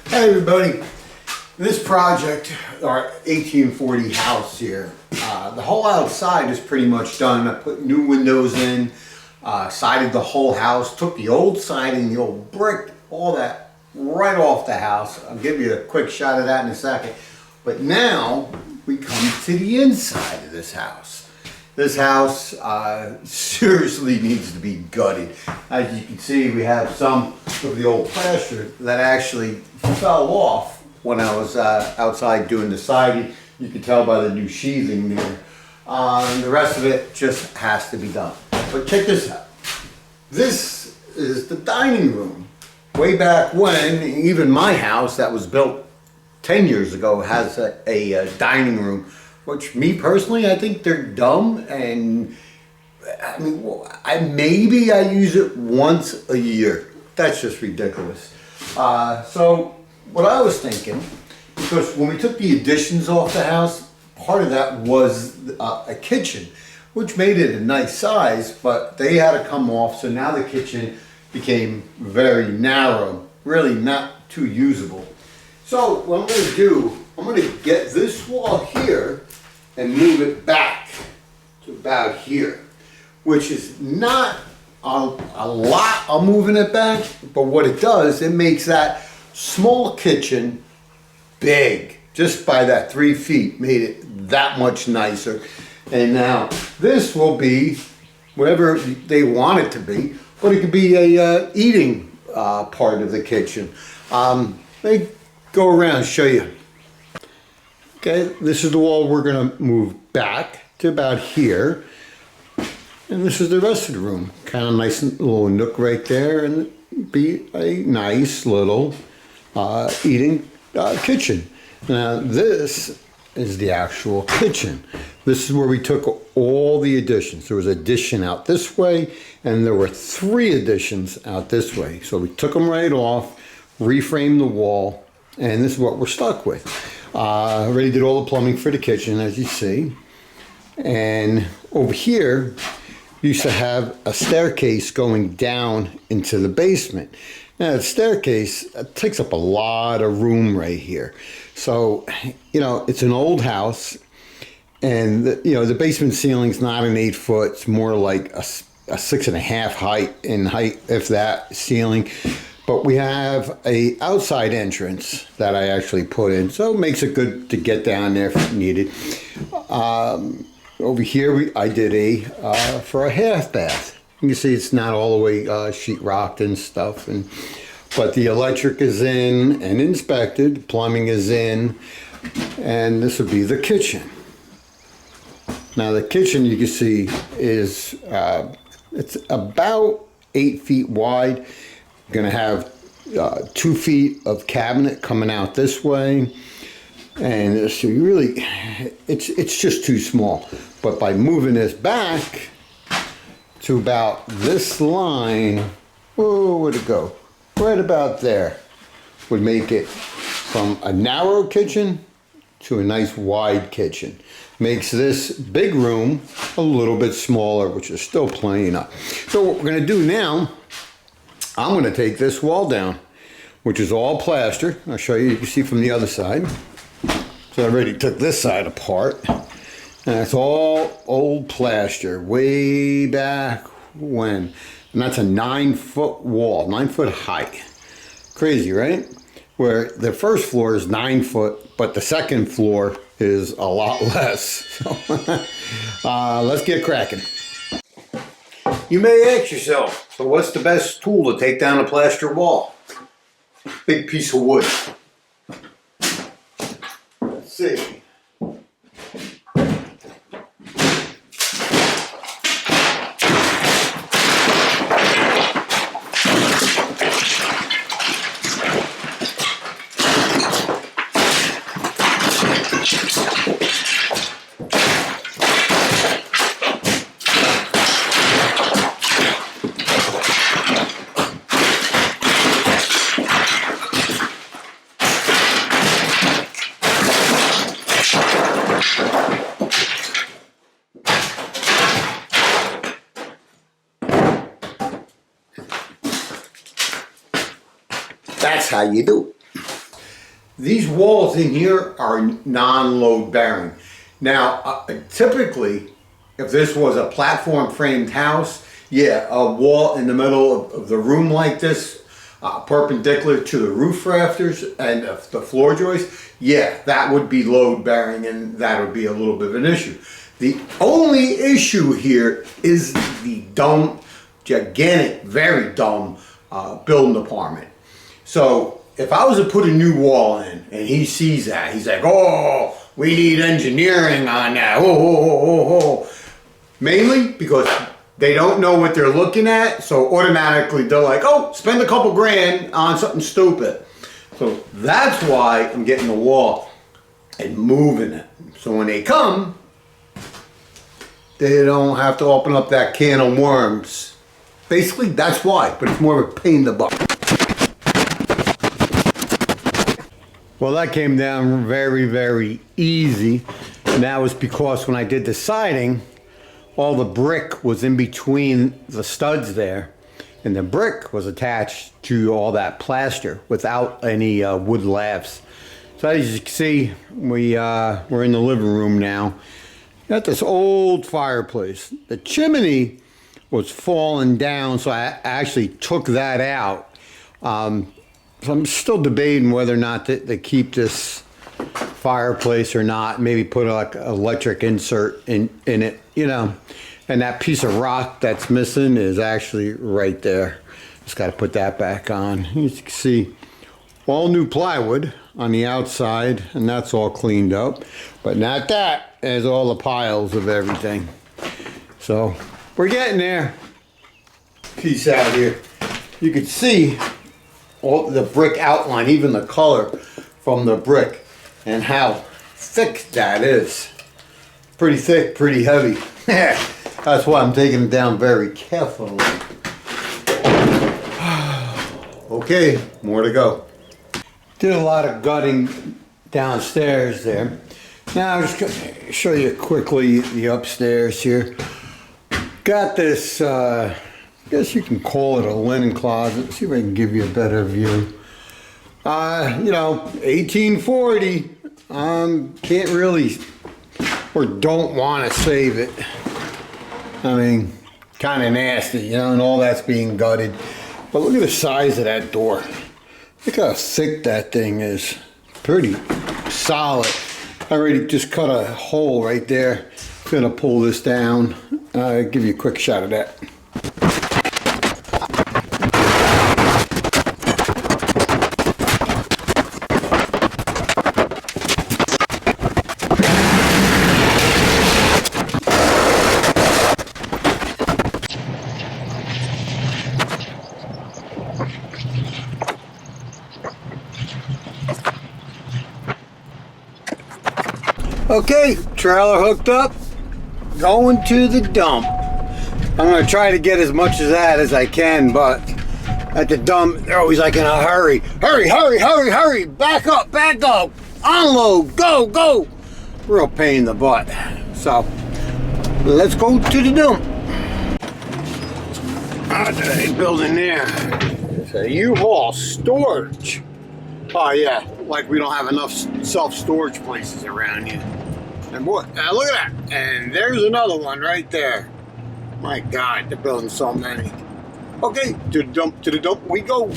Hey everybody, this project, our 1840 house here, the whole outside is pretty much done. I put new windows in, sided the whole house, took the old siding, the old brick, all that right off the house. I'll give you a quick shot of that in a second. But now we come to the inside of this house. This house seriously needs to be gutted. As you can see, we have some of the old plaster that actually fell off when I was outside doing the siding. You can tell by the new sheathing there. And the rest of it just has to be done. But check this out. This is the dining room. Way back when, even my house that was built 10 years ago has a dining room, which me personally, I think they're dumb. And I mean, maybe I use it once a year. That's just ridiculous. So what I was thinking, because when we took the additions off the house, part of that was a kitchen, which made it a nice size, but they had to come off. So now the kitchen became very narrow, really not too usable. So what I'm going to do, I'm going to get this wall here and move it back to about here, which is not a lot of moving it back, but what it does, it makes that small kitchen big. Just by that 3 feet made it that much nicer. And now this will be whatever they want it to be, but it could be a eating part of the kitchen. Let me go around and show you. Okay, this is the wall we're going to move back to about here. And this is the rest of the room. Kind of nice little nook right there, and be a nice little eating kitchen. Now this is the actual kitchen. This is where we took all the additions. There was an addition out this way, and there were 3 additions out this way. So we took them right off, reframed the wall, and this is what we're stuck with. Already did all the plumbing for the kitchen, as you see. And over here, we used to have a staircase going down into the basement. Now, the staircase takes up a lot of room right here. So, you know, it's an old house, and the basement ceiling's not an 8 foot. It's more like a 6.5 height, if that, ceiling. But we have a outside entrance that I actually put in, so it makes it good to get down there if needed. Over here, I did for a half bath. You can see it's not all the way sheetrocked and stuff, but the electric is in and inspected, plumbing is in, and this would be the kitchen. Now the kitchen, you can see, is it's about 8 feet wide. Going to have 2 feet of cabinet coming out this way, and so you really, it's just too small. But by moving this back to about this line, whoa, where'd it go? Right about there, would make it from a narrow kitchen to a nice wide kitchen. Makes this big room a little bit smaller, which is still plenty enough. So what we're going to do now, I'm going to take this wall down, which is all plaster. I'll show you. You can see from the other side. So I already took this side apart. And it's all old plaster, way back when. And that's a 9 foot wall, 9 foot high. Crazy, right? Where the first floor is 9 foot, but the second floor is a lot less. So let's get cracking. You may ask yourself, so what's the best tool to take down a plaster wall? Big piece of wood. Let's see. That's how you do it. These walls in here are non-load bearing. Now, typically, if this was a platform framed house, yeah, a wall in the middle of the room like this, perpendicular to the roof rafters and the floor joists, yeah, that would be load bearing and that would be a little bit of an issue. The only issue here is the dumb, gigantic, very dumb building department. So if I was to put a new wall in and he sees that, he's like, oh, we need engineering on that. Oh. Mainly because they don't know what they're looking at, so automatically they're like, oh, spend a couple grand on something stupid. So that's why I'm getting the wall and moving it. So when they come, they don't have to open up that can of worms. Basically, that's why, but it's more of a pain in the butt. Well, that came down very, very easy. And that was because when I did the siding, all the brick was in between the studs there. And the brick was attached to all that plaster without any wood lavs. So as you can see, we're in the living room now. Got this old fireplace. The chimney was falling down, so I actually took that out. So I'm still debating whether or not to keep this fireplace or not. Maybe put like an electric insert in it, you know. And that piece of rock that's missing is actually right there. Just got to put that back on. As you can see, all new plywood on the outside, and that's all cleaned up. But not that. There's all the piles of everything. So we're getting there. Piece out here. You can see all the brick outline, even the color from the brick, and how thick that is. Pretty thick, pretty heavy. That's why I'm taking it down very carefully. Okay, more to go. Did a lot of gutting downstairs there. Now I'm just going to show you quickly the upstairs here. Got this, I guess you can call it a linen closet. See if I can give you a better view. You know, 1840. Can't really, or don't want to save it. I mean, kind of nasty, you know, and all that's being gutted. But look at the size of that door. Look how thick that thing is. Pretty solid. I already just cut a hole right there. Gonna pull this down. Give you a quick shot of that. Okay, trailer hooked up, going to the dump. I'm gonna try to get as much of that as I can, but at the dump, they're always like in a hurry. Hurry, hurry, hurry, hurry, back up, unload, go. Real pain in the butt. So, let's go to the dump. That building there. It's a U-Haul storage. Oh yeah, like we don't have enough self-storage places around here. And boy, now look at that. And there's another one right there. My God, they're building so many. Okay, to the dump we go.